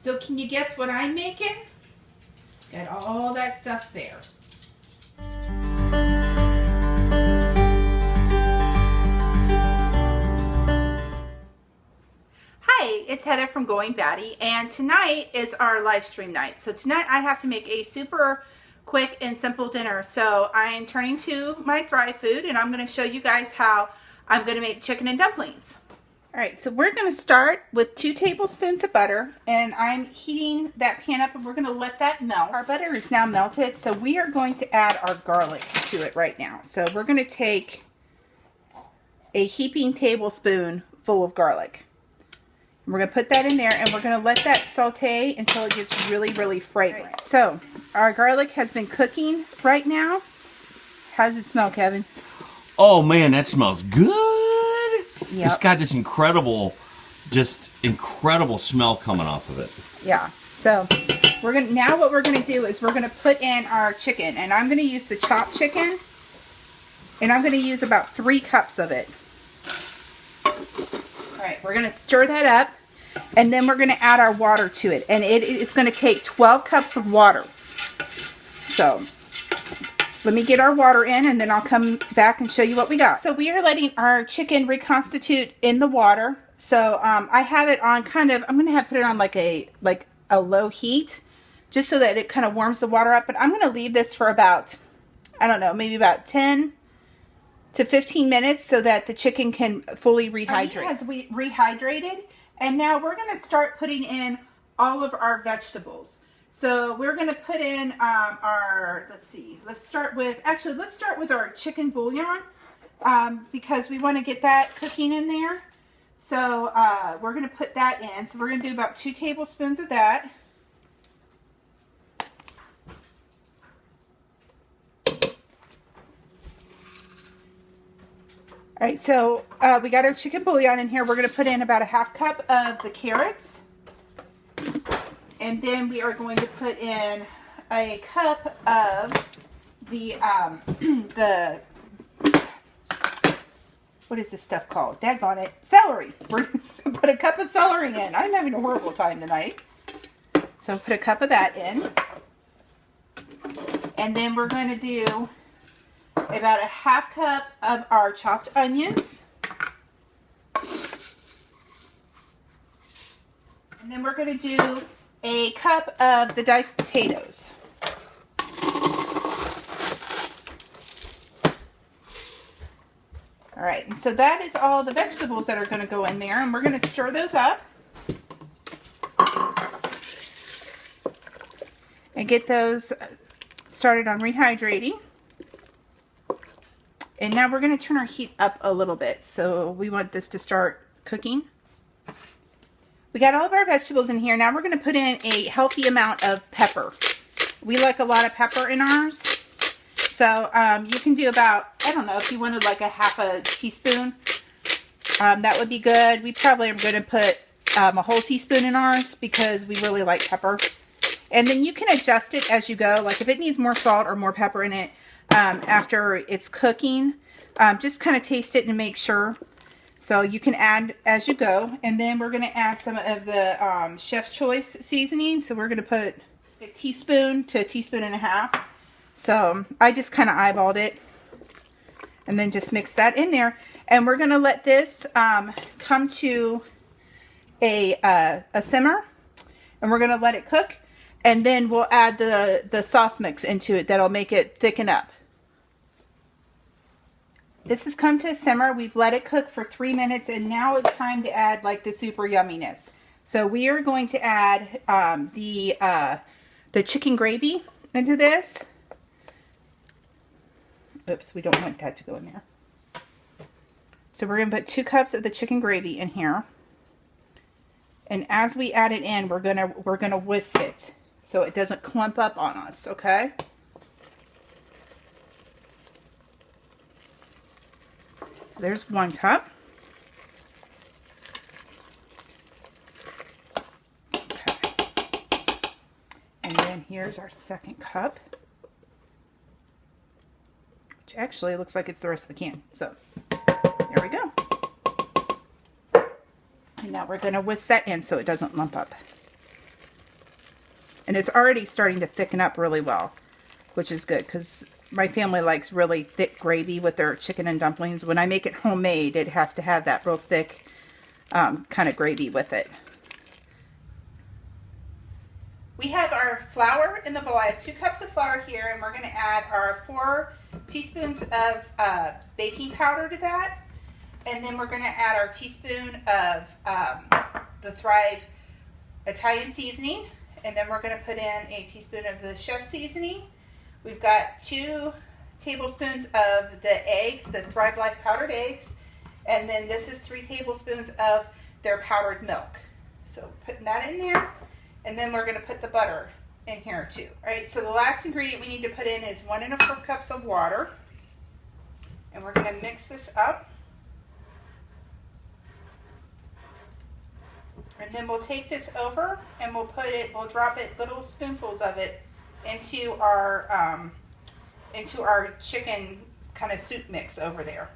So can you guess what I'm making? Got all that stuff there. Hi, it's Heather from Goin Batty, and tonight is our live stream night. So tonight I have to make a super quick and simple dinner. So I'm turning to my Thrive food, and I'm going to show you guys how I'm going to make chicken and dumplings. All right, so we're going to start with 2 tablespoons of butter, and I'm heating that pan up, and we're going to let that melt. Our butter is now melted, so we are going to add our garlic to it right now. So we're going to take a heaping tablespoon full of garlic. We're going to put that in there, and we're going to let that saute until it gets really, really fragrant. Right. So our garlic has been cooking right now. How does it smell, Kevin? Oh man, that smells good. Yep. It's got this incredible smell coming off of it. Yeah. So now what we're gonna do is we're gonna put in our chicken, and I'm gonna use the chopped chicken, and I'm gonna use about 3 cups of it. All right, we're gonna stir that up, and then we're gonna add our water to it, and it's gonna take 12 cups of water. So let me get our water in, and then I'll come back and show you what we got. So we are letting our chicken reconstitute in the water. So I have it on I'm gonna put it on like a low heat, just so that it kind of warms the water up. But I'm gonna leave this for about, I don't know, maybe about 10 to 15 minutes so that the chicken can fully rehydrate. It has rehydrated, and now we're gonna start putting in all of our vegetables. So we're going to put in let's start with our chicken bouillon, because we want to get that cooking in there. So we're going to put that in. So we're going to do about 2 tablespoons of that. All right, so we got our chicken bouillon in here. We're going to put in about a 1/2 cup of the carrots. And then we are going to put in a cup of the what is this stuff called? Daggone it. Celery. We're going to put a cup of celery in. I'm having a horrible time tonight. So put a cup of that in. And then we're going to do about a 1/2 cup of our chopped onions. And then we're going to do a cup of the diced potatoes. All right, and so that is all the vegetables that are going to go in there, and we're going to stir those up and get those started on rehydrating. And now we're going to turn our heat up a little bit, so we want this to start cooking. We got all of our vegetables in here. Now we're going to put in a healthy amount of pepper. We like a lot of pepper in ours. So you can do about, I don't know, if you wanted like a 1/2 teaspoon, that would be good. We probably are going to put a whole teaspoon in ours because we really like pepper. And then you can adjust it as you go. Like if it needs more salt or more pepper in it after it's cooking, just kind of taste it and make sure. So you can add as you go. And then we're going to add some of the Chef's Choice seasoning. So we're going to put a teaspoon to a teaspoon and a half. So I just kind of eyeballed it. And then just mix that in there. And we're going to let this come to a simmer. And we're going to let it cook. And then we'll add the sauce mix into it. That'll make it thicken up. This has come to a simmer. We've let it cook for 3 minutes, and now it's time to add like the super yumminess. So we are going to add the chicken gravy into this. Oops, we don't want that to go in there. So we're going to put 2 cups of the chicken gravy in here. And as we add it in, we're gonna whisk it so it doesn't clump up on us, okay? So there's 1 cup. Okay. And then here's our 2nd cup. Which actually looks like it's the rest of the can. So there we go. And now we're going to whisk that in so it doesn't lump up. And it's already starting to thicken up really well, which is good because my family likes really thick gravy with their chicken and dumplings. When I make it homemade, it has to have that real thick kind of gravy with it. We have our flour in the bowl. I have 2 cups of flour here, and we're going to add our 4 teaspoons of baking powder to that. And then we're going to add our teaspoon of the Thrive Italian seasoning. And then we're going to put in a teaspoon of the chef seasoning. We've got 2 tablespoons of the eggs, the Thrive Life powdered eggs. And then this is 3 tablespoons of their powdered milk. So putting that in there. And then we're going to put the butter in here too. All right, so the last ingredient we need to put in is 1 1/4 cups of water. And we're going to mix this up. And then we'll take this over and we'll drop it, little spoonfuls of it, into our chicken kind of soup mix over there.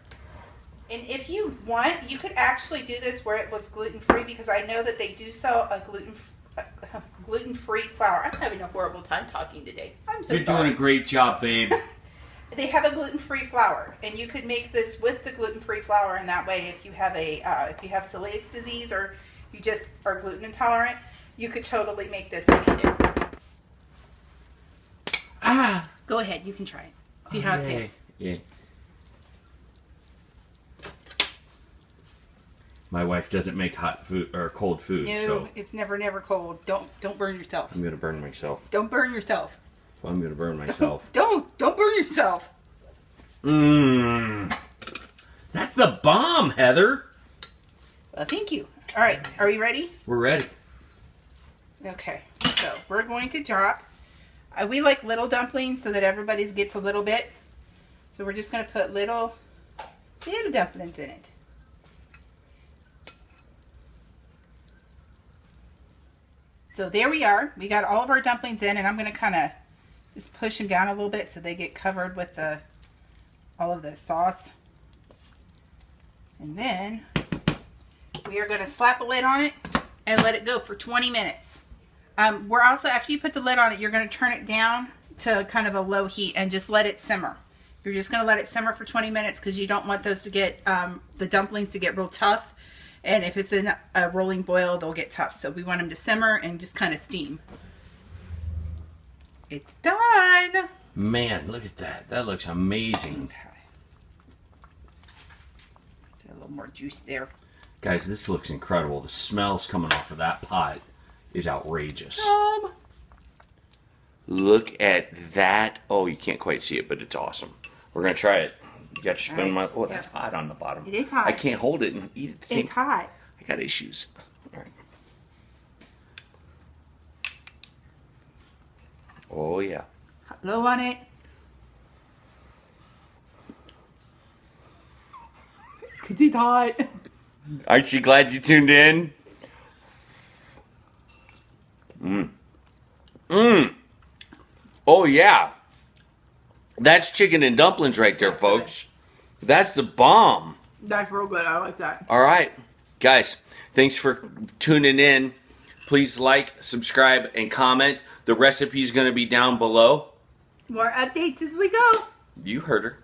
And if you want, you could actually do this where it was gluten-free, because I know that they do sell a gluten-free flour. I'm having a horrible time talking today. I'm so sorry. You're doing a great job, babe. They have a gluten-free flour, and you could make this with the gluten-free flour, and that way, if you have celiac disease or you just are gluten intolerant, you could totally make this and eat it. Go ahead, you can try it. See how it tastes. Yeah. My wife doesn't make hot food or cold food. No, so it's never cold. Don't burn yourself. I'm gonna burn myself. Don't burn yourself. Well, I'm gonna burn myself. Don't burn yourself. That's the bomb, Heather. Well, thank you. All right, are we ready? We're ready. Okay, so we're going to drop. We like little dumplings so that everybody gets a little bit. So we're just going to put little dumplings in it. So there we are. We got all of our dumplings in, and I'm going to kind of just push them down a little bit so they get covered with all of the sauce. And then we are going to slap a lid on it and let it go for 20 minutes. We're also, after you put the lid on it, you're going to turn it down to kind of a low heat and just let it simmer. You're just going to let it simmer for 20 minutes because you don't want those to get, the dumplings to get real tough. And if it's in a rolling boil, they'll get tough. So we want them to simmer and just kind of steam. It's done. Man, look at that. That looks amazing. Okay. A little more juice there. Guys, this looks incredible. The smells coming off of that pot is outrageous. Look at that. Oh, you can't quite see it, but it's awesome. We're going to try it. You got your spoon. Right. Oh, that's hot on the bottom. It is hot. I can't hold it and eat it. It's hot. I got issues. All right. Oh, yeah. Low on it. Because it's hot. Aren't you glad you tuned in? Oh, yeah. That's chicken and dumplings right there, folks. That's the bomb. That's real good. I like that. All right. Guys, thanks for tuning in. Please like, subscribe, and comment. The recipe is going to be down below. More updates as we go. You heard her.